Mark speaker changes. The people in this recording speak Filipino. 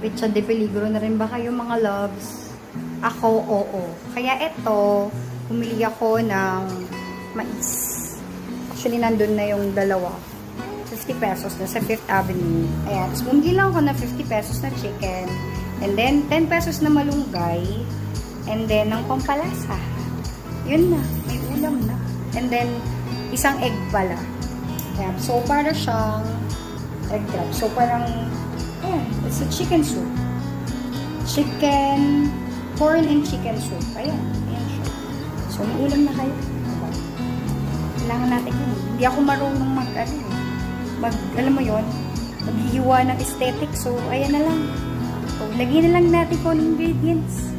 Speaker 1: Pizza de peligro na rin ba kayo mga loves? Ako, oo. Kaya eto, bumili ako ng mais. Actually, nandun na yung dalawa. 50 pesos na sa 5th Avenue. Ayan. Tapos bumili lang ako ng 50 pesos na chicken. And then, 10 pesos na malunggay. And then, ng pampalasa. Yun na. May ulam na. And then, isang egg pala. Ayan. So, para siyang egg wrap. So, parang, ayan. It's a chicken soup. Corn and chicken soup. Ayan. Ayan siya. So, may ulam na kayo. Kailangan natin yun. Hindi ako marunong alam mo yun, maghihiwa ng aesthetic. So, ayan na lang. So, lagyan na lang natin kung anong ingredients.